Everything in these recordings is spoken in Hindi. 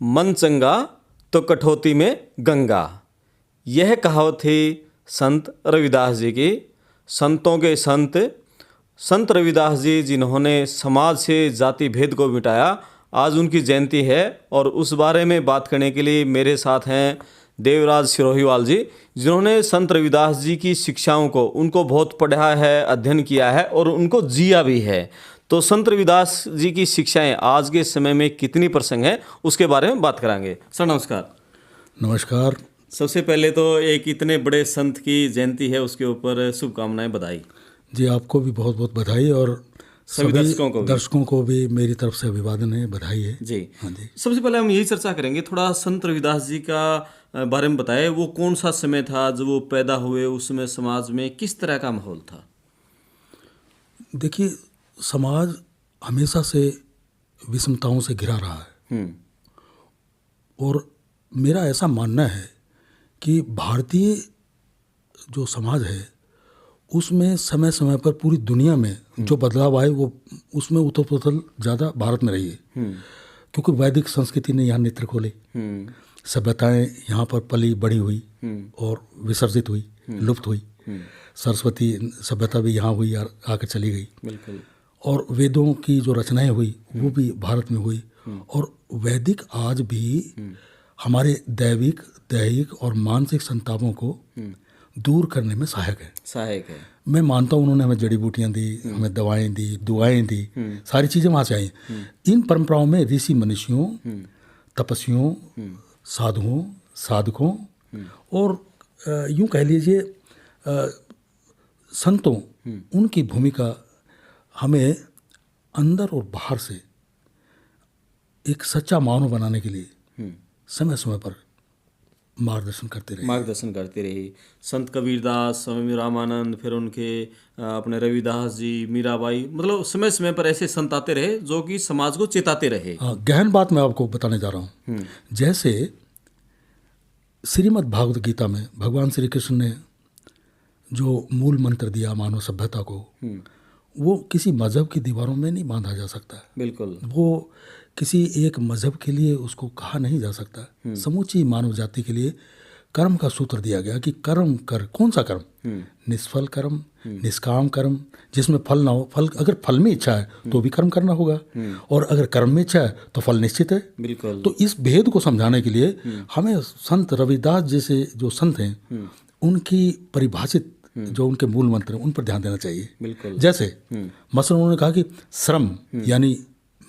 मन चंगा तो कठौती में गंगा। यह कहावत थी संत रविदास जी की। संतों के संत संत रविदास जी, जिन्होंने समाज से जाति भेद को मिटाया। आज उनकी जयंती है और उस बारे में बात करने के लिए मेरे साथ हैं देवराज सिरोहीवाल जी, जिन्होंने संत रविदास जी की शिक्षाओं को, उनको बहुत पढ़ा है, अध्ययन किया है और उनको जिया भी है। तो संत रविदास जी की शिक्षाएं आज के समय में कितनी प्रसंग है, उसके बारे में बात करांगे। सर नमस्कार। नमस्कार। सबसे पहले तो एक इतने बड़े संत की जयंती है, उसके ऊपर शुभकामनाएं, बधाई। जी, आपको भी बहुत बहुत बधाई और सभी दर्शकों को भी मेरी तरफ से अभिवादन है, बधाई है जी। हाँ जी। सबसे पहले हम यही चर्चा करेंगे, थोड़ा संत रविदास जी का बारे में बताएं। वो कौन सा समय था जब वो पैदा हुए, उसमें समाज में किस तरह का माहौल था? देखिए, समाज हमेशा से विषमताओं से घिरा रहा है और मेरा ऐसा मानना है कि भारतीय जो समाज है उसमें समय समय पर पूरी दुनिया में जो बदलाव आए वो उसमें उथल पुथल ज़्यादा भारत में रही है, क्योंकि वैदिक संस्कृति ने यहाँ नेत्र खोले, सभ्यताएं यहाँ पर पली बड़ी हुई और विसर्जित हुई, लुप्त हुई। सरस्वती सभ्यता भी यहाँ हुई और आकर चली गई। बिल्कुल। और वेदों की जो रचनाएं हुई वो भी भारत में हुई और वैदिक आज भी हमारे दैहिक और मानसिक संतापों को दूर करने में सहायक है। मैं मानता हूँ उन्होंने हमें जड़ी बूटियाँ दी, हमें दवाएं दी, दुआएं दी, सारी चीज़ें वहाँ से आई। इन परंपराओं में ऋषि मनुष्यों, तपस्वियों, साधुओं, साधकों और यूँ कह लीजिए संतों, उनकी भूमिका हमें अंदर और बाहर से एक सच्चा मानव बनाने के लिए समय समय पर मार्गदर्शन करते रहे। संत कबीरदास, स्वामी रामानंद, फिर उनके अपने रविदास जी, मीराबाई, मतलब समय समय पर ऐसे संत आते रहे जो कि समाज को चेताते रहे। हाँ, गहन बात मैं आपको बताने जा रहा हूँ। जैसे श्रीमद् भागवत गीता में भगवान श्री कृष्ण ने जो मूल मंत्र दिया मानव सभ्यता को, वो किसी मजहब की दीवारों में नहीं बांधा जा सकता। बिल्कुल। वो किसी एक मजहब के लिए उसको कहा नहीं जा सकता। समूची मानव जाति के लिए कर्म का सूत्र दिया गया कि कर्म कर। कौन सा कर्म? निष्फल कर्म, निष्काम कर्म, जिसमें फल ना हो। फल, अगर फल में इच्छा है तो भी कर्म करना होगा और अगर कर्म में इच्छा है तो फल निश्चित है। बिल्कुल। तो इस भेद को समझाने के लिए हमें संत रविदास जैसे जो संत हैं उनकी परिभाषित जो उनके मूल मंत्र हैं उन पर ध्यान देना चाहिए। बिल्कुल। जैसे मसलन उन्होंने कहा कि श्रम यानी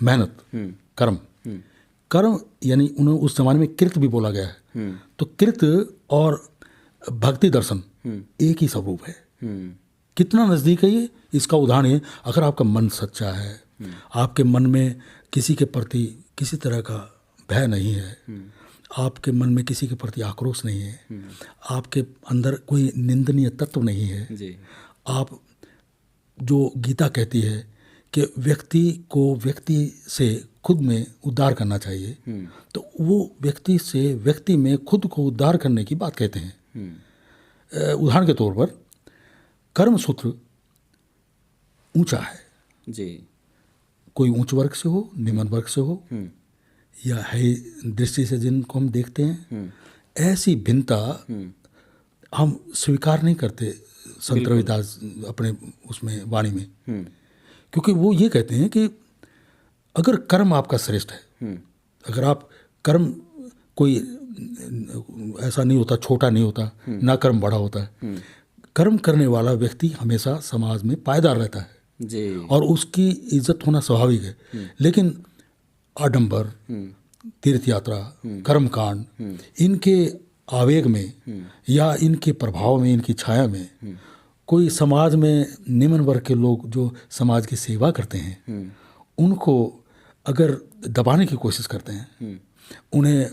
मेहनत, कर्म यानी उन्हें उस जमाने में कृत भी बोला गया है। तो कृत और भक्ति दर्शन एक ही स्वरूप है। कितना नज़दीक है ये, इसका उदाहरण है, अगर आपका मन सच्चा है, आपके मन में किसी के प्रति किसी तरह का भय नहीं है, आपके मन में किसी के प्रति आक्रोश नहीं है, आपके अंदर कोई निंदनीय तत्व नहीं है जी। आप जो गीता कहती है कि व्यक्ति को व्यक्ति से खुद में उद्धार करना चाहिए, तो वो व्यक्ति से व्यक्ति में खुद को उद्धार करने की बात कहते हैं। उदाहरण के तौर पर कर्म सूत्र ऊंचा है जी। कोई उच्च वर्ग से हो, निम्न वर्ग से हो, या है दृष्टि से जिनको हम देखते हैं, ऐसी भिन्नता हम स्वीकार नहीं करते संत रविदास अपने उसमें वाणी में, क्योंकि वो ये कहते हैं कि अगर कर्म आपका श्रेष्ठ है, अगर आप कर्म कोई ऐसा नहीं होता, छोटा नहीं होता, ना कर्म बड़ा होता है। कर्म करने वाला व्यक्ति हमेशा समाज में पायदार रहता है जी। और उसकी इज्जत होना स्वाभाविक है। लेकिन आडंबर, तीर्थ यात्रा, कर्मकांड, इनके आवेग में या इनके प्रभाव में, इनकी छाया में कोई समाज में निम्न वर्ग के लोग जो समाज की सेवा करते हैं उनको अगर दबाने की कोशिश करते हैं, उन्हें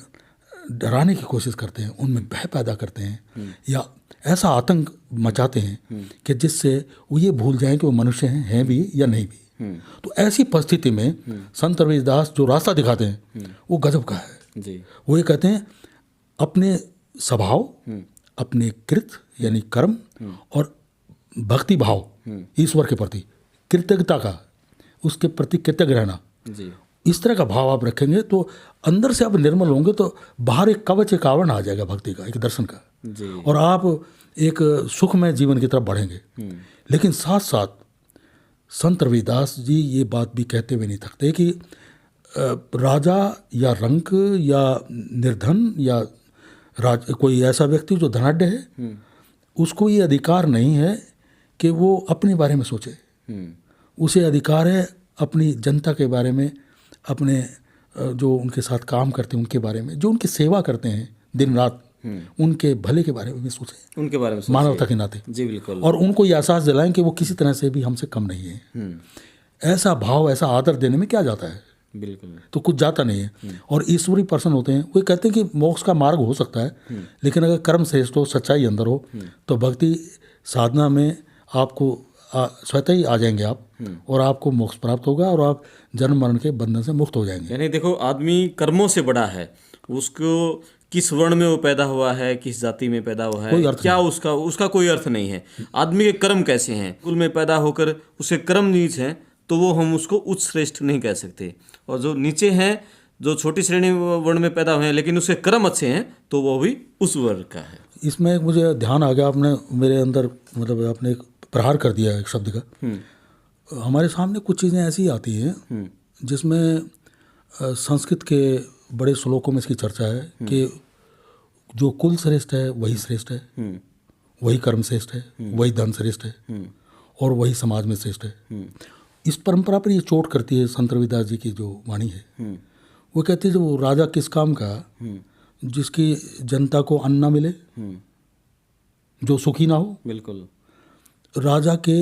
डराने की कोशिश करते हैं, उनमें भय पैदा करते हैं या ऐसा आतंक मचाते हैं कि जिससे वो ये भूल जाएं कि वो मनुष्य हैं भी या नहीं भी। तो ऐसी परिस्थिति में संत रविदास जो रास्ता दिखाते हैं वो गजब का है जी। वो ये कहते हैं अपने स्वभाव, अपने कृत यानी कर्म और भक्ति भाव ईश्वर के प्रति, कृतज्ञता का, उसके प्रति कृतज्ञ रहना जी। इस तरह का भाव आप रखेंगे तो अंदर से आप निर्मल होंगे, तो बाहर एक कवच, एक आवरण आ जाएगा भक्ति का, एक दर्शन का, जी। और आप एक सुखमय जीवन की तरफ बढ़ेंगे। लेकिन साथ साथ संत रविदास जी ये बात भी कहते हुए नहीं थकते कि राजा या रंक या निर्धन या कोई ऐसा व्यक्ति जो धनाढ्य है, उसको ये अधिकार नहीं है कि वो अपने बारे में सोचे। उसे अधिकार है अपनी जनता के बारे में, अपने जो उनके साथ काम करते हैं उनके बारे में, जो उनकी सेवा करते हैं दिन रात, उनके भले के बारे में भी सोचें, उनके बारे में सोचिए। मानवता के नाते। जी बिल्कुल। और उनको ये एहसास दिलाएं कि वो किसी तरह से भी हमसे कम नहीं है। ऐसा भाव, ऐसा आदर देने में क्या जाता है? बिल्कुल। तो कुछ जाता नहीं है। और ईश्वरी पर्सन होते हैं, वो कहते हैं कि मोक्ष का मार्ग हो सकता है, लेकिन अगर कर्म श्रेष्ठ हो, सच्चाई अंदर हो, तो भक्ति साधना में आपको स्वतः ही आ जाएंगे आप, और आपको मोक्ष प्राप्त होगा और आप जन्म मरण के बंधन से मुक्त हो जाएंगे। यानी देखो, आदमी कर्मों से बड़ा है, उसको किस वर्ण में वो पैदा हुआ है, किस जाति में पैदा हुआ है, क्या उसका कोई अर्थ नहीं है। आदमी के कर्म कैसे हैं, कुल में पैदा होकर उसके कर्म नीच हैं, तो वो हम उसको उच्च श्रेष्ठ नहीं कह सकते। और जो नीचे हैं, जो छोटी श्रेणी वर्ण में पैदा हुए हैं लेकिन उसके कर्म अच्छे हैं, तो वो भी उस वर्ग का है। इसमें मुझे ध्यान आ गया, आपने मेरे अंदर मतलब आपने एक प्रहार कर दिया एक शब्द का। हमारे सामने कुछ चीज़ें ऐसी आती हैं जिसमें संस्कृत के बड़े श्लोकों में इसकी चर्चा है कि जो कुल श्रेष्ठ है वही श्रेष्ठ है, वही कर्म श्रेष्ठ है, वही धन श्रेष्ठ है, और वही समाज में श्रेष्ठ है। इस परंपरा पर ये चोट करती है संत रविदास जी की जो वाणी है। वो कहते हैं जो राजा किस काम का, जिसकी जनता को अन्न ना मिले, जो सुखी ना हो। बिल्कुल। राजा के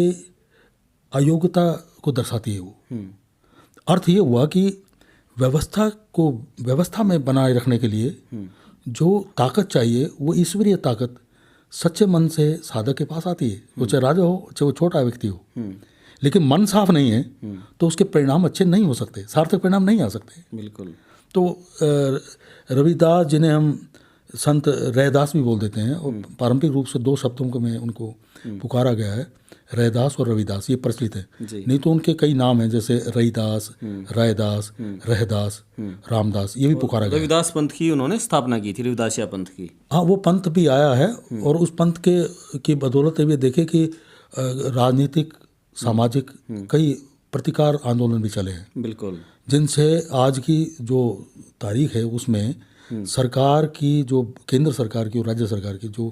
अयोग्यता को दर्शाती है वो। अर्थ ये हुआ कि व्यवस्था में बनाए रखने के लिए जो ताकत चाहिए, वो ईश्वरीय ताकत सच्चे मन से साधक के पास आती है। वो चाहे राजा हो, चाहे वो छोटा व्यक्ति हो, लेकिन मन साफ नहीं है तो उसके परिणाम अच्छे नहीं हो सकते, सार्थक परिणाम नहीं आ सकते। बिल्कुल। तो रविदास जिन्हें हम संत रैदास भी बोल देते हैं, और पारंपरिक रूप से 2 शब्दों में उनको पुकारा गया है, रैदास और रविदास, ये प्रचलित है। नहीं तो उनके कई नाम हैं, जैसे रईदास, रायदास, रहदास, रामदास, ये भी पुकारा गया है। रविदास पंथ की उन्होंने स्थापना की थी, रविदासिया पंथ की। हाँ, वो पंथ भी आया है, और उस पंथ की बदौलत ये देखे कि राजनीतिक, सामाजिक कई प्रतिकार आंदोलन भी चले हैं। बिल्कुल। जिनसे आज की जो तारीख है उसमें सरकार की, जो केंद्र सरकार की और राज्य सरकार की जो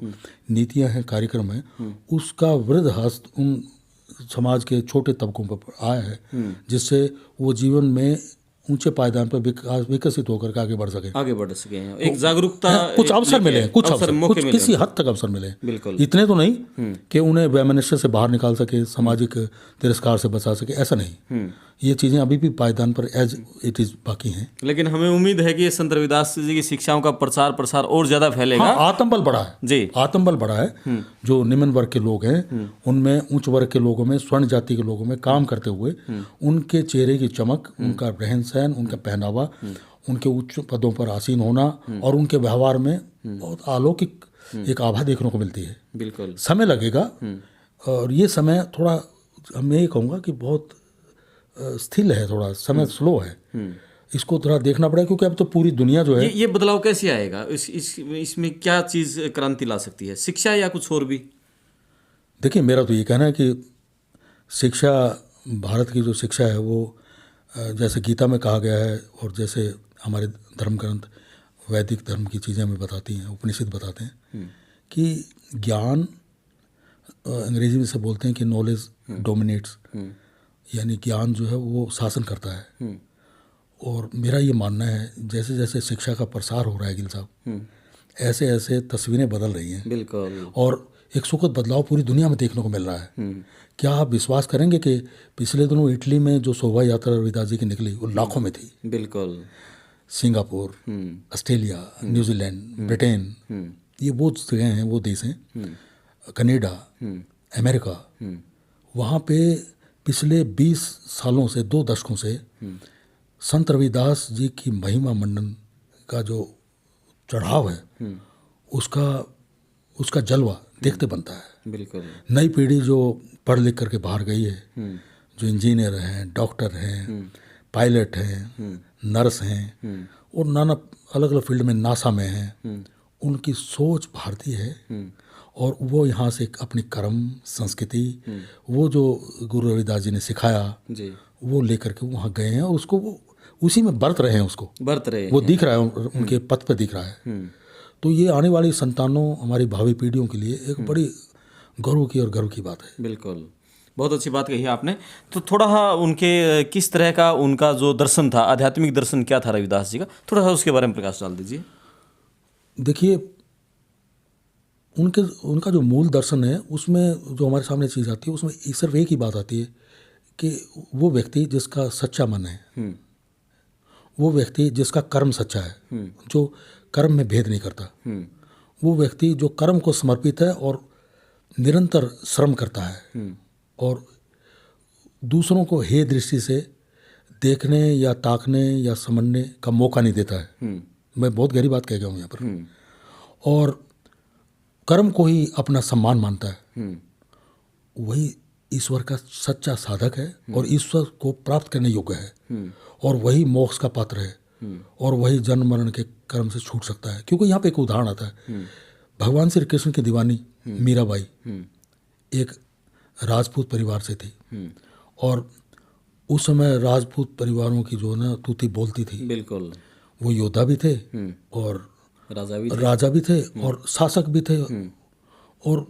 नीतियां हैं, कार्यक्रम हैं, उसका वृद्ध हस्त उन समाज के छोटे तबकों पर आया है, जिससे वो जीवन में ऊंचे पायदान पर विकसित होकर के आगे बढ़ सके हैं। एक जागरूकता, कुछ अवसर मिले, कुछ किसी हद तक अवसर मिले। बिल्कुल। इतने तो नहीं कि उन्हें वैमनस्य से बाहर निकाल सके, सामाजिक तिरस्कार से बचा सके, ऐसा नहीं। ये चीज़ें अभी भी पायदान पर एज इट इज़ बाकी हैं। लेकिन हमें उम्मीद है कि संत रविदास जी की शिक्षाओं का प्रसार और ज़्यादा फैलेगा। हाँ, आत्मबल बढ़ा है जी, आत्मबल बढ़ा है। जो निम्न वर्ग के लोग हैं उनमें, उच्च वर्ग के लोगों में, स्वर्ण जाति के लोगों में काम करते हुए उनके चेहरे की चमक, उनका रहन सहन, उनका पहनावा, उनके उच्च पदों पर आसीन होना और उनके व्यवहार में बहुत अलौकिक एक आभा देखने को मिलती है। बिल्कुल। समय लगेगा, और ये समय थोड़ा, मैं ये कहूँगा कि बहुत स्थिर है, थोड़ा समय स्लो है। इसको थोड़ा देखना पड़ेगा, क्योंकि अब तो पूरी दुनिया जो है, ये बदलाव कैसे आएगा, इसमें क्या चीज़ क्रांति ला सकती है, शिक्षा या कुछ और भी? देखिए, मेरा तो ये कहना है कि शिक्षा, भारत की जो शिक्षा है वो जैसे गीता में कहा गया है, और जैसे हमारे धर्म ग्रंथ वैदिक धर्म की चीज़ें हमें बताती हैं, उपनिषद बताते हैं कि ज्ञान, अंग्रेजी में से बोलते हैं कि नॉलेज डोमिनेट्स, यानी ज्ञान जो है वो शासन करता है। और मेरा ये मानना है, जैसे जैसे शिक्षा का प्रसार हो रहा है गिल साहब, ऐसे ऐसे तस्वीरें बदल रही हैं। बिल्कुल। और एक सुखद बदलाव पूरी दुनिया में देखने को मिल रहा है। क्या आप विश्वास करेंगे कि पिछले दिनों इटली में जो शोभा यात्रा रविदास जी की निकली, वो लाखों में थी। बिल्कुल। सिंगापुर, ऑस्ट्रेलिया, न्यूजीलैंड, ब्रिटेन, ये वो जगह हैं, वो देश हैं, कनाडा, अमेरिका, वहाँ पे पिछले 20 सालों से, 2 दशकों से संत रविदास जी की महिमा मंडन का जो चढ़ाव है, उसका जलवा देखते बनता है। बिल्कुल। नई पीढ़ी जो पढ़ लिख करके बाहर गई है, जो इंजीनियर हैं, डॉक्टर हैं, पायलट हैं, नर्स हैं और नाना अलग अलग फील्ड में नासा में हैं। उनकी सोच भारतीय है और वो यहाँ से अपनी कर्म संस्कृति वो जो गुरु रविदास जी ने सिखाया जी, वो लेकर के वहाँ गए हैं और उसको वो उसी में बरत रहे हैं, उसको बरत रहे वो दिख रहा है, उनके पथ पे दिख रहा है। तो ये आने वाली संतानों, हमारी भावी पीढ़ियों के लिए एक बड़ी गौरव की और गर्व की बात है। बिल्कुल, बहुत अच्छी बात कही आपने। तो थोड़ा उनके किस तरह का उनका जो दर्शन था, आध्यात्मिक दर्शन क्या था रविदास जी का, थोड़ा सा उसके बारे में प्रकाश डाल दीजिए। देखिए, उनका जो मूल दर्शन है उसमें जो हमारे सामने चीज़ आती है उसमें सिर्फ एक ही बात आती है कि वो व्यक्ति जिसका सच्चा मन है, वो व्यक्ति जिसका कर्म सच्चा है, जो कर्म में भेद नहीं करता, वो व्यक्ति जो कर्म को समर्पित है और निरंतर श्रम करता है और दूसरों को हे दृष्टि से देखने या ताकने या समझने का मौका नहीं देता है। मैं बहुत गहरी बात कह गया हूँ यहाँ पर। और कर्म को ही अपना सम्मान मानता है, वही ईश्वर का सच्चा साधक है और ईश्वर को प्राप्त करने योग्य है और वही मोक्ष का पात्र है और वही जन्म मरण के कर्म से छूट सकता है। क्योंकि यहाँ पे एक उदाहरण आता है, भगवान श्री कृष्ण की दीवानी मीराबाई एक राजपूत परिवार से थी और उस समय राजपूत परिवारों की जो ना तूती बोलती थी। बिल्कुल, वो योद्धा भी थे और राजा भी थे और शासक भी थे और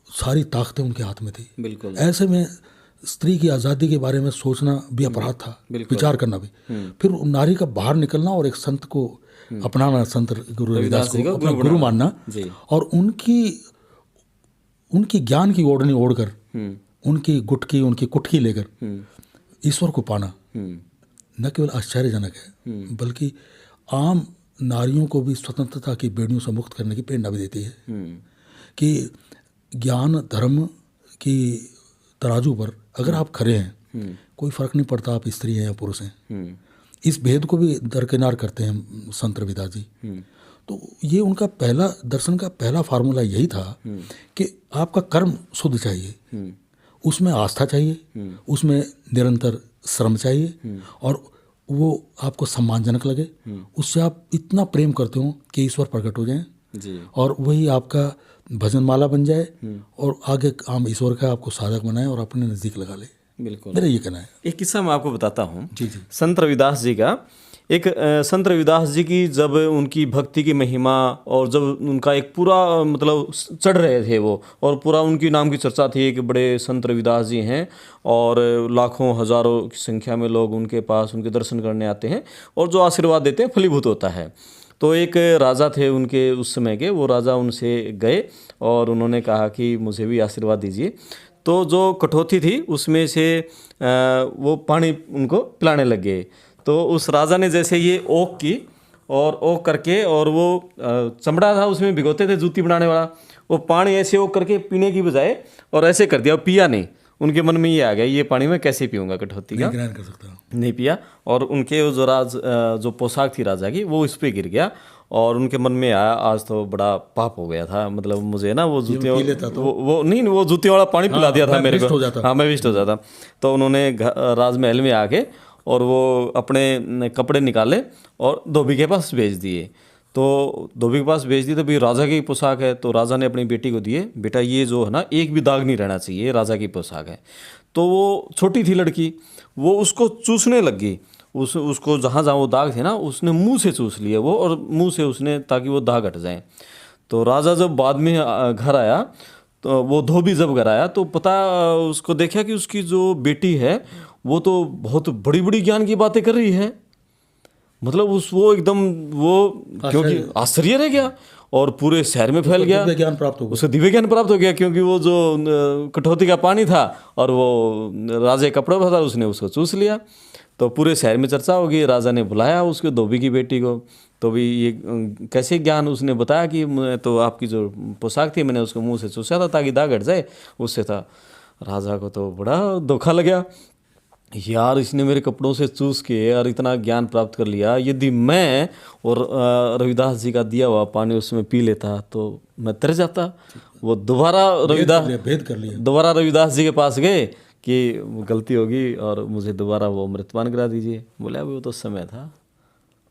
सारी ताकतें उनके हाथ में थी। बिल्कुल, ऐसे में स्त्री की आज़ादी के बारे में सोचना भी अपराध था, विचार करना भी। फिर नारी का बाहर निकलना और एक संत को अपनाना, संत गुरु रविदास को अपना गुरु मानना और उनकी ज्ञान की ओढ़नी ओढ़कर, उनकी गुटकी, उनकी कुटकी लेकर ईश्वर को पाना न केवल आश्चर्यजनक है बल्कि आम नारियों को भी स्वतंत्रता की बेड़ियों से मुक्त करने की प्रेरणा भी देती है कि ज्ञान धर्म की तराजू पर अगर आप खड़े हैं, कोई फर्क नहीं पड़ता आप स्त्री हैं या पुरुष हैं। इस भेद को भी दरकिनार करते हैं संत रविदास जी। तो ये उनका पहला दर्शन का पहला फार्मूला यही था कि आपका कर्म शुद्ध चाहिए, उसमें आस्था चाहिए, उसमें निरंतर श्रम चाहिए और वो आपको सम्मानजनक लगे, उससे आप इतना प्रेम करते हो कि ईश्वर प्रकट हो जाए और वही आपका भजन माला बन जाए और आगे काम ईश्वर का आपको साधक बनाए और अपने नज़दीक लगा ले। बिल्कुल, मेरा ये कहना है। एक किस्सा मैं आपको बताता हूँ जी। संत रविदास जी का। एक संत रविदास जी की जब उनकी भक्ति की महिमा और जब उनका एक पूरा मतलब चढ़ रहे थे वो और पूरा उनकी नाम की चर्चा थी, एक बड़े संत रविदास जी हैं और लाखों हजारों की संख्या में लोग उनके पास उनके दर्शन करने आते हैं और जो आशीर्वाद देते हैं फलीभूत होता है। तो एक राजा थे उनके उस समय के, वो राजा उनसे गए और उन्होंने कहा कि मुझे भी आशीर्वाद दीजिए। तो जो कठौती थी उसमें से वो पानी उनको पिलाने लग गए। तो उस राजा ने जैसे ये ओक की और ओक करके और वो चमड़ा था उसमें भिगोते थे जूती बनाने वाला, वो पानी ऐसे ओक करके पीने की बजाय और ऐसे कर दिया, पिया नहीं। उनके मन में ये आ गया ये पानी मैं कैसे पीऊँगा कठौती का, ग्रहण कर सकता हूँ, नहीं पिया। और उनके जो पोशाक थी राजा की वो इस पे गिर गया और उनके मन में आया आज तो बड़ा पाप हो गया था, मतलब मुझे ना वो जूतियों वो नहीं वो जूतियों वाला पानी पिला दिया था मेरे को, हाँ मैं विष्ट हो जाता। तो उन्होंने राजमहल में आके और वो अपने कपड़े निकाले और धोबी के पास भेज दिए। तो धोबी के पास भेज दिए तो भाई राजा की पोशाक है, तो राजा ने अपनी बेटी को दिए, बेटा ये जो है ना एक भी दाग नहीं रहना चाहिए, राजा की पोशाक है। तो वो छोटी थी लड़की, वो उसको चूसने लग गई, उसको जहाँ जहाँ वो दाग थे ना उसने मुंह से चूस लिए वो और मुंह से उसने ताकि वो दाग हट जाए। तो राजा जब बाद में घर आया तो वो धोबी जब घर आया तो पता उसको देखा कि उसकी जो बेटी है वो तो बहुत बड़ी बड़ी ज्ञान की बातें कर रही है, मतलब वो एकदम वो क्योंकि आश्चर्य रह गया और पूरे शहर में फैल गया, ज्ञान प्राप्त हो गया, उसे दिव्य ज्ञान प्राप्त हो गया क्योंकि वो जो कठौती का पानी था और वो राजा के कपड़ों पर था उसने उसको चूस लिया। तो पूरे शहर में चर्चा हो गई, राजा ने बुलाया उसके धोबी की बेटी को, तो भी ये कैसे ज्ञान, उसने बताया कि मैं तो आपकी जो पोशाक थी मैंने उसको मुंह से चूसा था ताकि दाग हट जाए, उससे था। राजा को तो बड़ा धोखा लगा, यार इसने मेरे कपड़ों से चूस के यार इतना ज्ञान प्राप्त कर लिया, यदि मैं और रविदास जी का दिया हुआ पानी उसमें पी लेता तो मैं तर जाता। वो दोबारा रविदास जी के पास गए कि वो गलती होगी और मुझे दोबारा वो अमृतपान करा दीजिए। बोले अभी वो तो समय था,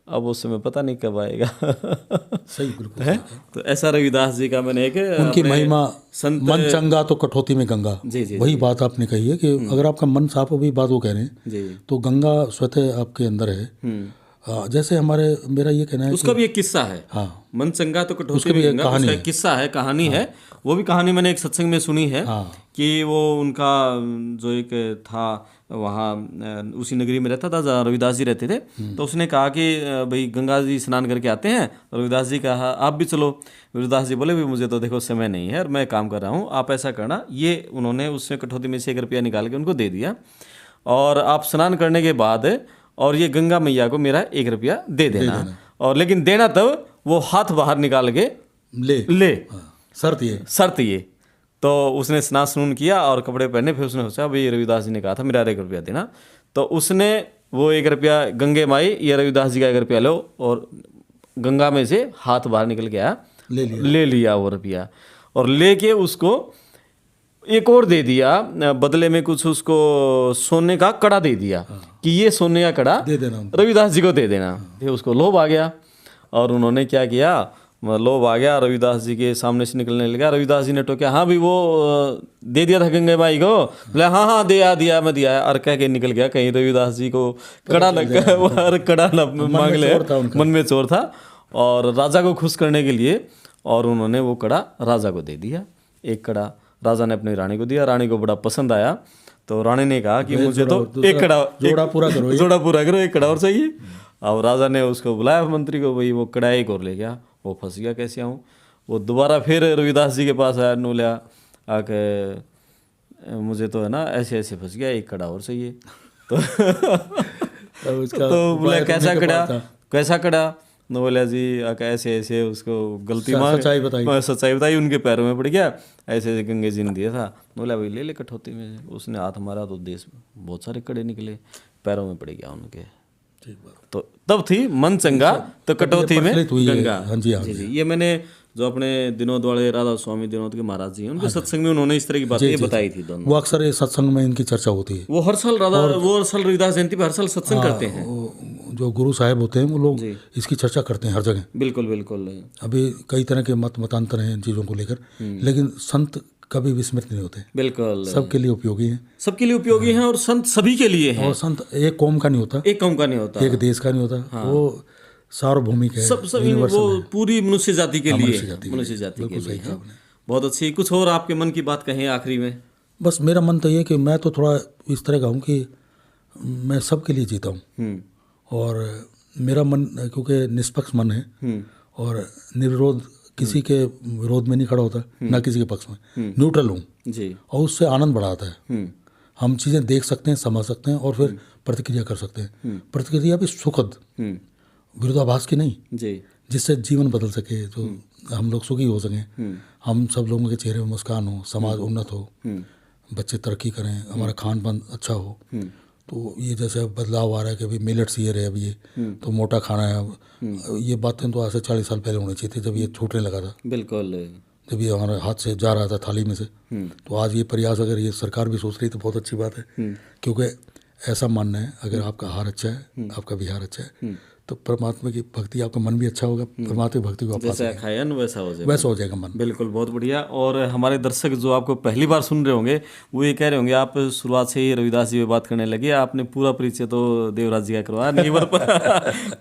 अब वो समय पता नहीं कब आएगा। सही, बिल्कुल है? तो ऐसा रविदास जी का मैंने एक उनकी अपने महिमा, संत मन चंगा तो कठौती में गंगा। जी जी वही बात आपने कही है कि अगर आपका मन साफ हो, वही बात वो कह रहे हैं, जी तो गंगा स्वतः आपके अंदर है। जैसे मेरा ये कहना है उसका भी एक किस्सा है। हाँ, मन चंगा तो कठौती में गंगा, उसका एक किस्सा है, कहानी है। वो भी कहानी मैंने एक सत्संग में सुनी है कि वो उनका जो एक था वहाँ उसी नगरी में रहता था जहाँ रविदास जी रहते थे। तो उसने कहा कि भाई गंगा जी स्नान करके आते हैं। रविदास जी कहा आप भी चलो। रविदास जी बोले भी मुझे तो देखो समय नहीं है और मैं काम कर रहा हूँ, आप ऐसा करना। ये उन्होंने उससे कठौती में से 1 रुपया निकाल के उनको दे दिया और आप स्नान करने के बाद और ये गंगा मैया को मेरा 1 रुपया दे देना। और लेकिन देना तब वो हाथ बाहर निकाल के ले। शर्त ये। तो उसने स्नान किया और कपड़े पहने, फिर उसने सोचा भाई रविदास जी ने कहा था मेरा 1 रुपया देना। तो उसने वो 1 रुपया, गंगे माई ये रविदास जी का 1 रुपया लो, और गंगा में से हाथ बाहर निकल के आया, ले लिया वो रुपया और लेके उसको एक और दे दिया, बदले में कुछ उसको सोने का कड़ा दे दिया कि ये सोने का कड़ा दे देना, रविदास जी को दे देना। फिर उसको लोभ आ गया और उन्होंने क्या किया, लोभ आ गया, रविदास जी के सामने से निकलने लगा। रविदास जी ने टोका, हाँ भी वो दे दिया था गंगे माई को। बोले हाँ दिया मैं दिया और कह के निकल गया। कहीं रविदास जी को कड़ा लग गया और कड़ा मांग ले, मन में चोर था। और राजा को खुश करने के लिए और उन्होंने वो कड़ा राजा को दे दिया। एक कड़ा राजा ने अपनी रानी को दिया, रानी को बड़ा पसंद आया। तो रानी ने कहा कि मुझे तो एक कड़ा, जोड़ा पूरा करो, 1 कड़ा और चाहिए। और राजा ने उसको बुलाया मंत्री को, भाई वो कड़ा एक और ले गया। वो फंस गया, कैसे आऊँ। वो दोबारा फिर रविदास जी के पास आया, नूल्या आके मुझे तो है ना ऐसे ऐसे फंस गया, 1 कड़ा और चाहिए। तो बोला कैसा कड़ा। बोला जी ऐसे ऐसे उसको गलती सच्चाई बताई, उनके पैरों में पड़ गया, ऐसे ऐसे गंगे जी ने दिया था। बोला भाई ले कठौती में। उसने हाथ मारा तो देश में बहुत सारे कड़े निकले, पैरों में पड़ गया उनके। तो तब थी मन चंगा तो कटौती में गंगा। जी। ये मैंने जो अपने विनोद वाले राधा स्वामी विनोद के महाराज जी हैं, उनके सत्संग में उन्होंने इस तरह की बातें बताई थी दोनों। वो अक्सर ये सत्संग में इनकी चर्चा होती है। वो हर साल रविदास जयंती पर हर साल सत्संग करते हैं। जो गुरु साहब होते हैं वो लोग इसकी चर्चा करते हैं हर जगह। बिल्कुल। अभी कई तरह के मतांतर हैं इन चीज़ों को लेकर, लेकिन संत कभी विस्मृत नहीं होते। बिल्कुल, सबके लिए उपयोगी हैं। और संत सभी के लिए हैं। और संत एक कौम का नहीं होता, एक देश का नहीं होता। वो सार्वभौमिक है, वो पूरी मनुष्य जाति के लिए। बहुत अच्छी। कुछ और आपके मन की बात कहें आखिरी में? बस मेरा मन तो ये कि मैं तो थोड़ा इस तरह का हूँ कि मैं सबके लिए जीता हूँ। और मेरा मन क्योंकि निष्पक्ष मन है और निर्विरोध, किसी के विरोध में नहीं खड़ा होता, ना किसी के पक्ष में, न्यूट्रल हूँ जी। और उससे आनंद बढ़ा आता है। हम चीज़ें देख सकते हैं, समझ सकते हैं और फिर प्रतिक्रिया कर सकते हैं। प्रतिक्रिया भी सुखद, विरोधाभास की नहीं जी, जिससे जीवन बदल सके, जो हम लोग सुखी हो सकें, हम सब लोगों के चेहरे में मुस्कान हो, समाज उन्नत हो, बच्चे तरक्की करें, हमारा खान पान अच्छा हो। तो ये जैसे बदलाव आ रहा है कि अभी मिलेट्स ये रहे, अब ये तो मोटा खाना है। अब ये बातें तो आज से 40 साल पहले होनी चाहिए थी, जब ये छूटने लगा था। बिल्कुल, जब ये हमारे हाथ से जा रहा था थाली में से। तो आज ये प्रयास अगर ये सरकार भी सोच रही तो बहुत अच्छी बात है, क्योंकि ऐसा मानना है अगर आपका आहार अच्छा है, आपका विहार अच्छा है, तो परमात्मा की भक्ति, आपका मन भी अच्छा होगा, परमात्मा की भक्ति को आप जैसा खाया न वैसा हो जाएगा मन। बिल्कुल, बहुत बढ़िया। और हमारे दर्शक जो आपको पहली बार सुन रहे होंगे वो ये कह रहे होंगे आप शुरुआत से ही रविदास जी पे बात करने लगे, आपने पूरा परिचय तो देवराज जी का करवाया नहीं,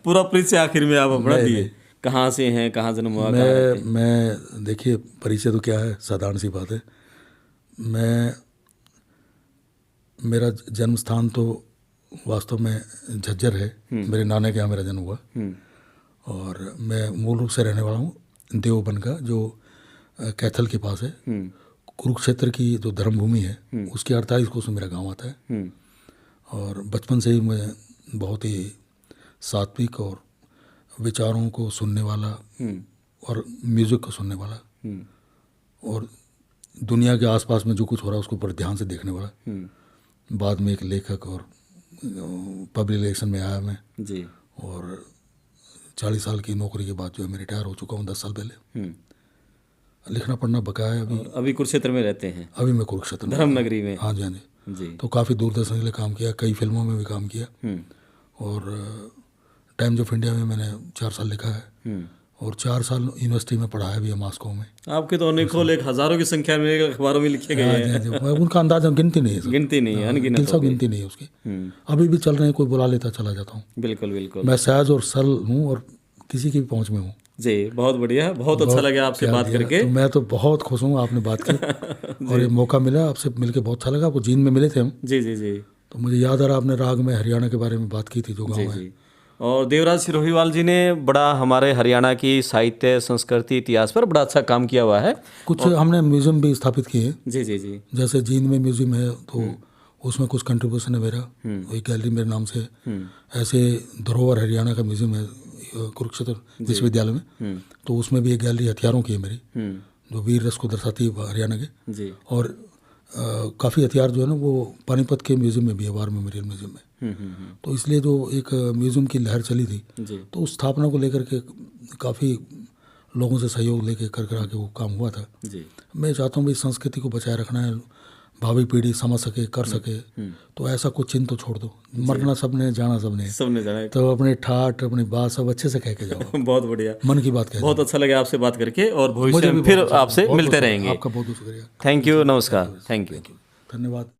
पूरा परिचय आखिर में आप अपना दिए। कहाँ से हैं, कहाँ जन्म हुआ? मैं देखिए, परिचय तो क्या है, साधारण सी बात है। मेरा जन्म स्थान तो वास्तव में झज्जर है, मेरे नाना के यहाँ मेरा जन्म हुआ। और मैं मूल रूप से रहने वाला हूँ देवबन का, जो कैथल के पास है। कुरुक्षेत्र की जो धर्मभूमि है उसके 48 कोस में मेरा गांव आता है। और बचपन से ही मैं बहुत ही सात्विक और विचारों को सुनने वाला और म्यूज़िक को सुनने वाला और दुनिया के आसपास में जो कुछ हो रहा है उसको बड़े ध्यान से देखने वाला। बाद में एक लेखक और पब्लिक रिलेशन में आया मैं जी। और 40 साल की नौकरी के बाद जो है मैं रिटायर हो चुका हूँ 10 साल पहले। लिखना पढ़ना बकाया है। अभी कुरुक्षेत्र में रहते हैं? अभी मैं कुरुक्षेत्र धर्म नगरी में। हाँ जी, हाँ जी। जी। तो काफ़ी दूरदर्शन के लिए काम किया, कई फिल्मों में भी काम किया। और टाइम्स ऑफ इंडिया में मैंने 4 साल लिखा है और 4 साल यूनिवर्सिटी में पढ़ाया भी है मॉस्को में। आपके तो अनेकों लेख हजारों की संख्या में अखबारों में लिखे गए हैं। हाँ जी, उनका अंदाजा गिनती नहीं है सर। गिनती नहीं है, अनगिनत गिनती हो गई। गिनती नहीं है उसकी। अभी भी चल रहे हैं, कोई बुला लेता चला जाता हूँ। बिल्कुल बिल्कुल मैं सहज और सरल हूँ और किसी की भी पहुँच में हूँ। जी, बहुत बढ़िया, बहुत अच्छा लगा आपसे प्यार बात दिया। करके। तो मैं तो बहुत खुश हूँ आपने बात की और ये मौका मिला आपसे मिलके, बहुत अच्छा लगा। आपको जींद में मिले थे हम, जी जी जी तो मुझे याद आ रहा आपने राग में हरियाणा के बारे में बात की थी, जो गाँव है। जी। और देवराज सिरोहीवाल जी ने बड़ा हमारे हरियाणा की साहित्य, संस्कृति, इतिहास पर बड़ा अच्छा काम किया हुआ है। कुछ हमने म्यूजियम भी स्थापित किए हैं। जी जी जी जैसे जींद में म्यूजियम है, तो उसमें कुछ कंट्रीब्यूशन है मेरा, एक गैलरी मेरे नाम से। ऐसे धरोहर हरियाणा का म्यूजियम है कुरुक्षेत्र विश्वविद्यालय में, तो उसमें भी एक गैलरी हथियारों की है मेरी, जो वीर रस को दर्शाती है हरियाणा के। जी। और काफ़ी हथियार जो है ना वो पानीपत के म्यूजियम में भी है, वार मेमोरियल म्यूजियम में। तो इसलिए जो एक म्यूजियम की लहर चली थी, जी तो उस स्थापना को लेकर के काफ़ी लोगों से सहयोग लेके कर के वो काम हुआ था। जी मैं चाहता हूँ भाई संस्कृति को बचाए रखना है, भावी पीढ़ी समझ सके, कर सके। तो ऐसा कुछ चिन्ह तो छोड़ दो, मरना सबने, जाना सबने, सबने जाना है। तो अपने ठाठ अपनी बात सब अच्छे से कह के जाओ। बहुत बढ़िया, मन की बात कह बहुत अच्छा लगा आपसे बात करके और भविष्य मुझे में भी फिर बहुत अच्छा आपसे लगा। मिलते बहुत रहेंगे। आपका बहुत बहुत शुक्रिया। थैंक यू, नमस्कार, थैंक यू। धन्यवाद।